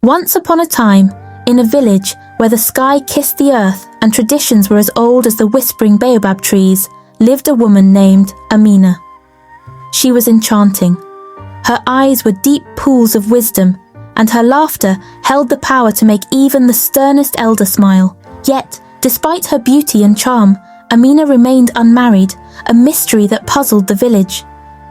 Once upon a time, in a village where the sky kissed the earth and traditions were as old as the whispering baobab trees, lived a woman named Amina. She was enchanting. Her eyes were deep pools of wisdom, and her laughter held the power to make even the sternest elder smile. Yet, despite her beauty and charm, Amina remained unmarried, a mystery that puzzled the village.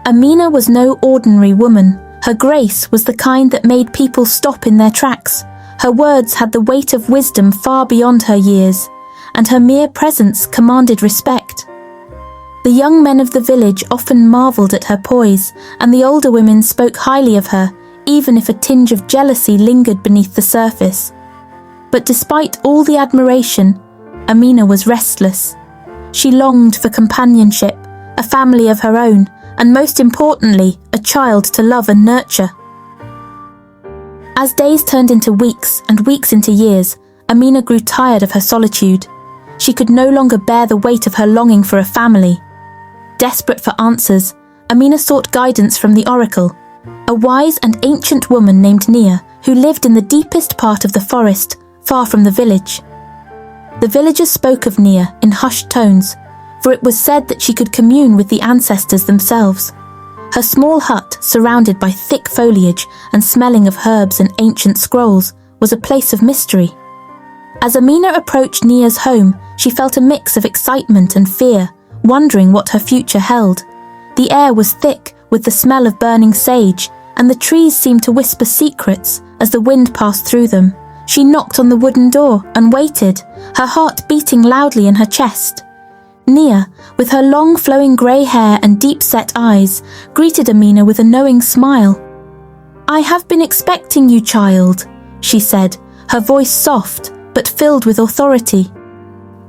Amina was no ordinary woman. Her grace was the kind that made people stop in their tracks. Her words had the weight of wisdom far beyond her years, and her mere presence commanded respect. The young men of the village often marvelled at her poise, and the older women spoke highly of her, even if a tinge of jealousy lingered beneath the surface. But despite all the admiration, Amina was restless. She longed for companionship, a family of her own, and most importantly, a child to love and nurture. As days turned into weeks and weeks into years, Amina grew tired of her solitude. She could no longer bear the weight of her longing for a family. Desperate for answers, Amina sought guidance from the oracle, a wise and ancient woman named Nia, who lived in the deepest part of the forest, far from the village. The villagers spoke of Nia in hushed tones, for it was said that she could commune with the ancestors themselves. Her small hut, surrounded by thick foliage and smelling of herbs and ancient scrolls, was a place of mystery. As Amina approached Nia's home, she felt a mix of excitement and fear, wondering what her future held. The air was thick with the smell of burning sage, and the trees seemed to whisper secrets as the wind passed through them. She knocked on the wooden door and waited, her heart beating loudly in her chest. Nia, with her long flowing grey hair and deep-set eyes, greeted Amina with a knowing smile. "I have been expecting you, child," she said, her voice soft but filled with authority.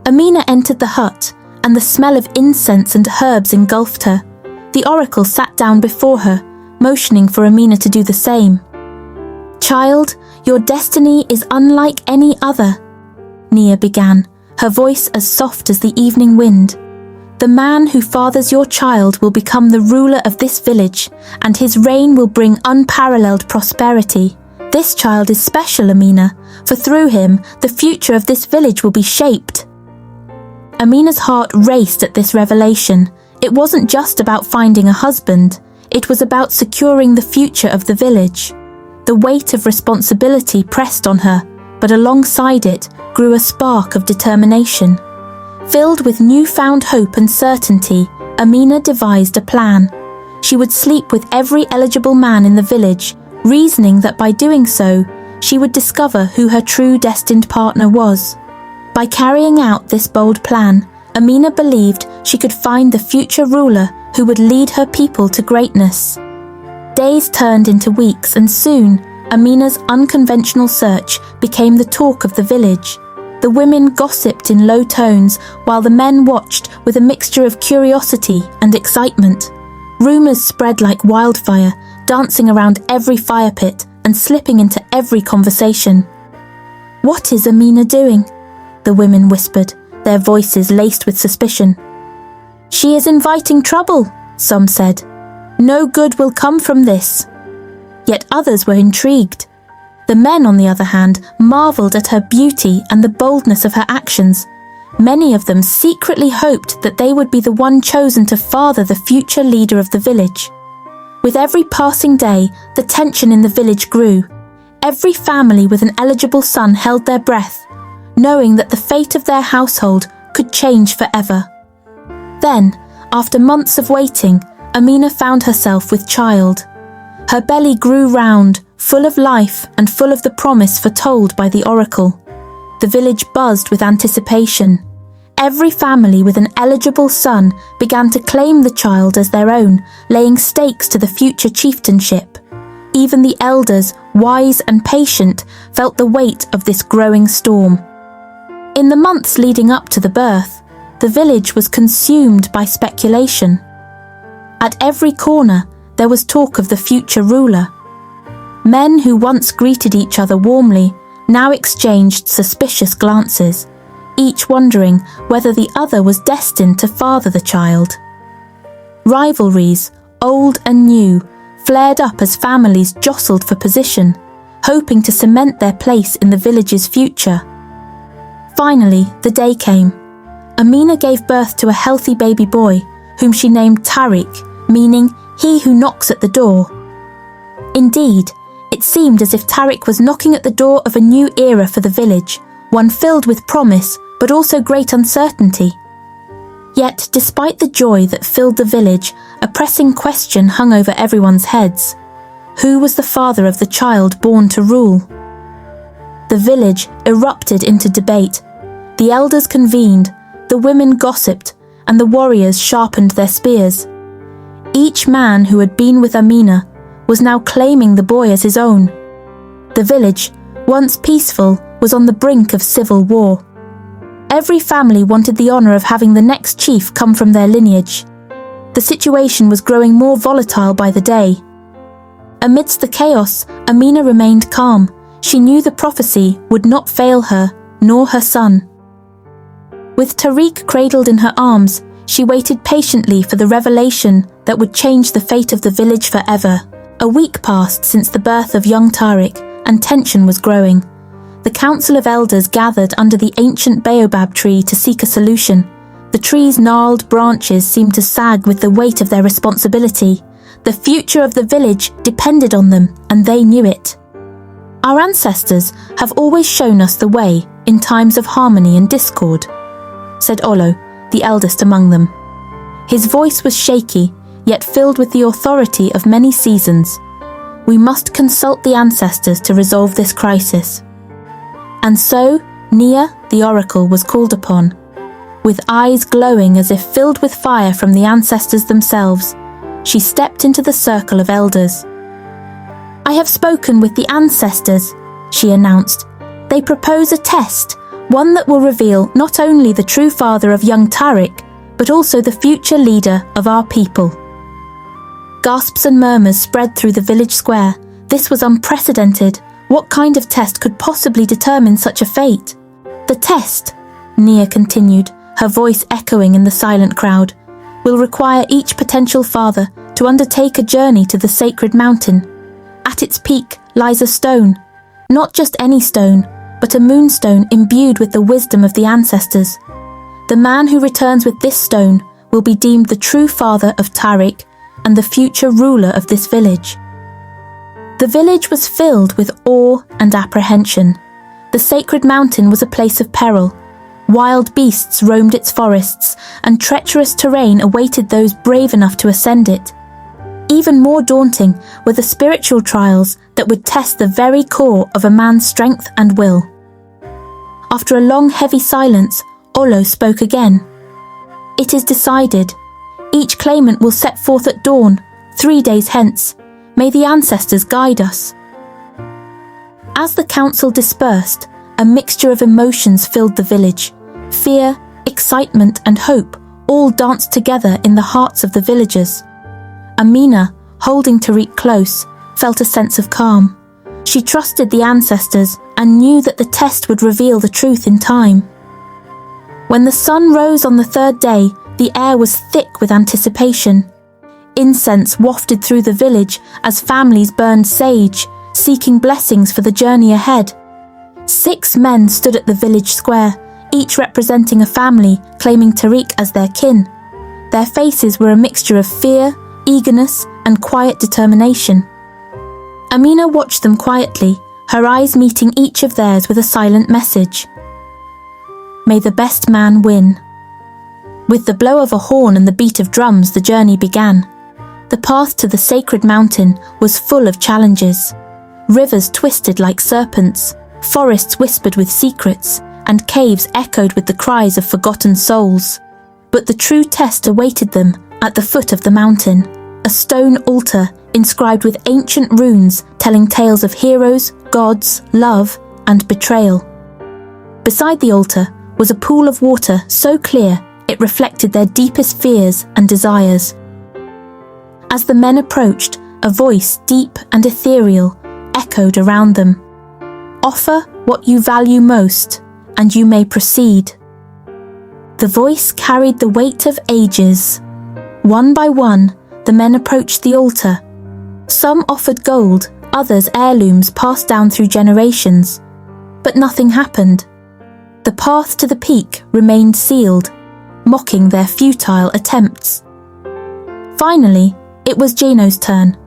Amina entered the hut, and the smell of incense and herbs engulfed her. The oracle sat down before her, motioning for Amina to do the same. "Child, your destiny is unlike any other," Nia began, her voice as soft as the evening wind. "The man who fathers your child will become the ruler of this village, and his reign will bring unparalleled prosperity. This child is special, Amina, for through him, the future of this village will be shaped." Amina's heart raced at this revelation. It wasn't just about finding a husband, it was about securing the future of the village. The weight of responsibility pressed on her, but alongside it grew a spark of determination. Filled with newfound hope and certainty, Amina devised a plan. She would sleep with every eligible man in the village, reasoning that by doing so, she would discover who her true destined partner was. By carrying out this bold plan, Amina believed she could find the future ruler who would lead her people to greatness. Days turned into weeks, and soon, Amina's unconventional search became the talk of the village. The women gossiped in low tones, while the men watched with a mixture of curiosity and excitement. Rumors spread like wildfire, dancing around every fire pit and slipping into every conversation. "What is Amina doing?" the women whispered, their voices laced with suspicion. "She is inviting trouble," some said. "No good will come from this." Yet others were intrigued. The men, on the other hand, marvelled at her beauty and the boldness of her actions. Many of them secretly hoped that they would be the one chosen to father the future leader of the village. With every passing day, the tension in the village grew. Every family with an eligible son held their breath, knowing that the fate of their household could change forever. Then, after months of waiting, Amina found herself with child. Her belly grew round, full of life and full of the promise foretold by the oracle. The village buzzed with anticipation. Every family with an eligible son began to claim the child as their own, laying stakes to the future chieftainship. Even the elders, wise and patient, felt the weight of this growing storm. In the months leading up to the birth, the village was consumed by speculation. At every corner, there was talk of the future ruler. Men who once greeted each other warmly now exchanged suspicious glances, each wondering whether the other was destined to father the child. Rivalries, old and new, flared up as families jostled for position. hoping to cement their place in the village's future. Finally, the day came. Amina gave birth to a healthy baby boy, whom she named Tariq, meaning he who knocks at the door. Indeed, it seemed as if Tariq was knocking at the door of a new era for the village, one filled with promise, but also great uncertainty. Yet, despite the joy that filled the village, a pressing question hung over everyone's heads. Who was the father of the child born to rule? The village erupted into debate. The elders convened, the women gossiped, and the warriors sharpened their spears. Each man who had been with Amina was now claiming the boy as his own. The village, once peaceful, was on the brink of civil war. Every family wanted the honour of having the next chief come from their lineage. The situation was growing more volatile by the day. Amidst the chaos, Amina remained calm. She knew the prophecy would not fail her, nor her son. With Tariq cradled in her arms, she waited patiently for the revelation that would change the fate of the village forever. A week passed since the birth of young Tariq, and tension was growing. The council of elders gathered under the ancient baobab tree to seek a solution. The tree's gnarled branches seemed to sag with the weight of their responsibility. The future of the village depended on them, and they knew it. Our ancestors have always shown us the way in times of harmony and discord, said Olo, the eldest among them. His voice was shaky, yet filled with the authority of many seasons. We must consult the ancestors to resolve this crisis. And so, Nia, the oracle, was called upon. With eyes glowing as if filled with fire from the ancestors themselves, she stepped into the circle of elders. I have spoken with the ancestors, she announced. They propose a test, one that will reveal not only the true father of young Tariq, but also the future leader of our people. Gasps and murmurs spread through the village square. This was unprecedented. What kind of test could possibly determine such a fate? The test, Nia continued, her voice echoing in the silent crowd, will require each potential father to undertake a journey to the sacred mountain. At its peak lies a stone, not just any stone, but a moonstone imbued with the wisdom of the ancestors. The man who returns with this stone will be deemed the true father of Tariq and the future ruler of this village. The village was filled with awe and apprehension. The sacred mountain was a place of peril. Wild beasts roamed its forests, and treacherous terrain awaited those brave enough to ascend it. Even more daunting were the spiritual trials that would test the very core of a man's strength and will. After a long, heavy silence, Olo spoke again. It is decided. Each claimant will set forth at dawn, 3 days hence. May the ancestors guide us. As the council dispersed, a mixture of emotions filled the village. Fear, excitement, and hope all danced together in the hearts of the villagers. Amina, holding Tariq close, felt a sense of calm. She trusted the ancestors and knew that the test would reveal the truth in time. When the sun rose on the 3rd day, the air was thick with anticipation. Incense wafted through the village as families burned sage, seeking blessings for the journey ahead. 6 men stood at the village square, each representing a family claiming Tariq as their kin. Their faces were a mixture of fear, eagerness, and quiet determination. Amina watched them quietly, her eyes meeting each of theirs with a silent message. May the best man win. With the blow of a horn and the beat of drums, the journey began. The path to the sacred mountain was full of challenges. Rivers twisted like serpents, forests whispered with secrets, and caves echoed with the cries of forgotten souls. But the true test awaited them at the foot of the mountain, a stone altar inscribed with ancient runes telling tales of heroes, gods, love, and betrayal. Beside the altar was a pool of water so clear it reflected their deepest fears and desires. As the men approached, a voice deep and ethereal echoed around them. Offer what you value most, and you may proceed. The voice carried the weight of ages. One by one, the men approached the altar. Some offered gold others heirlooms passed down through generations. But nothing happened. The path to the peak remained sealed, mocking their futile attempts. Finally, it was Jano's turn.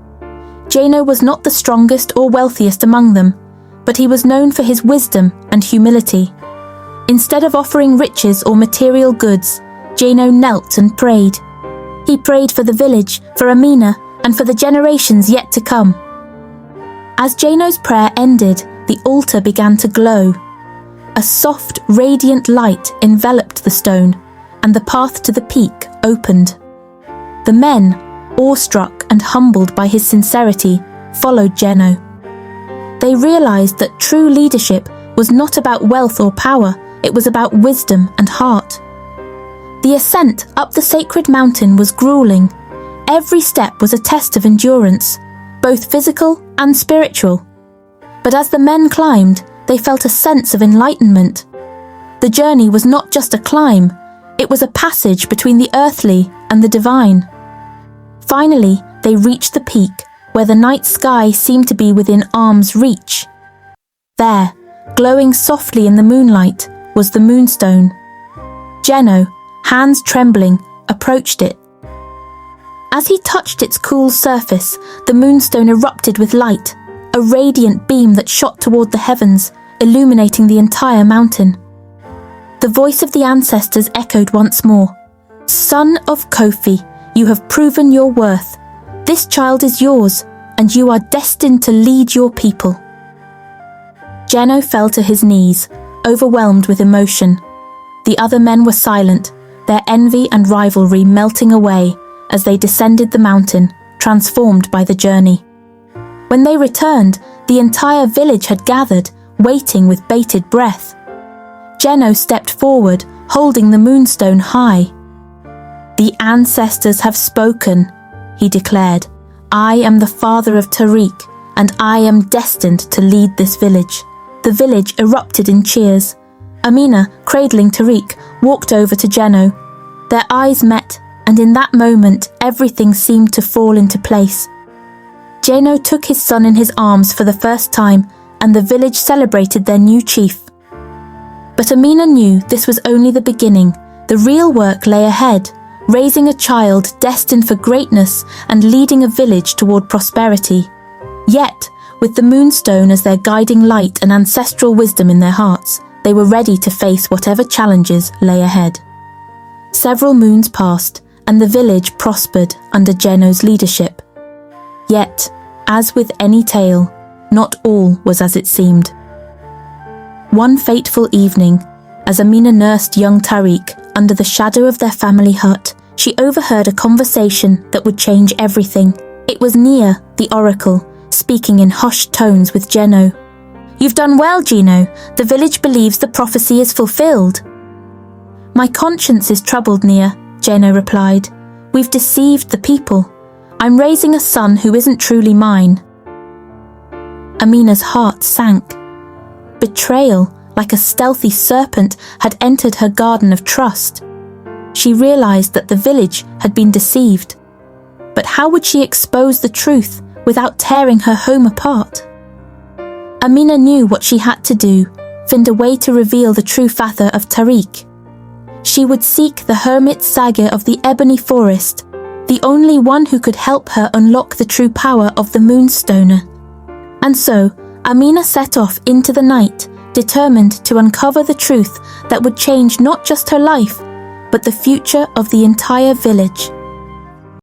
Jano was not the strongest or wealthiest among them, but he was known for his wisdom and humility. Instead of offering riches or material goods, Jano knelt and prayed. He prayed for the village, for Amina, and for the generations yet to come. As Jano's prayer ended, the altar began to glow. A soft, radiant light enveloped the stone, and the path to the peak opened. The men, awestruck and humbled by his sincerity, followed Jano. They realized that true leadership was not about wealth or power, it was about wisdom and heart. The ascent up the sacred mountain was grueling. Every step was a test of endurance, both physical and spiritual. But as the men climbed, they felt a sense of enlightenment. The journey was not just a climb, it was a passage between the earthly and the divine. Finally, they reached the peak, where the night sky seemed to be within arm's reach. There, glowing softly in the moonlight, was the moonstone. Jano, hands trembling, approached it. As he touched its cool surface, the moonstone erupted with light, a radiant beam that shot toward the heavens, illuminating the entire mountain. The voice of the ancestors echoed once more. "Son of Kofi, you have proven your worth. This child is yours, and you are destined to lead your people." Jano fell to his knees, overwhelmed with emotion. The other men were silent, their envy and rivalry melting away as they descended the mountain, transformed by the journey. When they returned, the entire village had gathered, waiting with bated breath. Jano stepped forward, holding the moonstone high. "The ancestors have spoken," he declared. "I am the father of Tariq, and I am destined to lead this village." The village erupted in cheers. Amina, cradling Tariq, walked over to Jano. Their eyes met, and in that moment, everything seemed to fall into place. Jano took his son in his arms for the first time, and the village celebrated their new chief. But Amina knew this was only the beginning. The real work lay ahead, raising a child destined for greatness and leading a village toward prosperity. Yet, with the moonstone as their guiding light and ancestral wisdom in their hearts, they were ready to face whatever challenges lay ahead. Several moons passed, and the village prospered under Jano's leadership. Yet, as with any tale, not all was as it seemed. One fateful evening, as Amina nursed young Tariq under the shadow of their family hut, she overheard a conversation that would change everything. It was Nia, the oracle, speaking in hushed tones with Jano. "You've done well, Jano. The village believes the prophecy is fulfilled." "My conscience is troubled, Nia," Jano replied. "We've deceived the people. I'm raising a son who isn't truly mine." Amina's heart sank. Betrayal, like a stealthy serpent, had entered her garden of trust. She realized that the village had been deceived. But how would she expose the truth without tearing her home apart? Amina knew what she had to do, find a way to reveal the true father of Tariq. She would seek the hermit Saga of the Ebony Forest, the only one who could help her unlock the true power of the Moonstoner. And so, Amina set off into the night, determined to uncover the truth that would change not just her life, but the future of the entire village.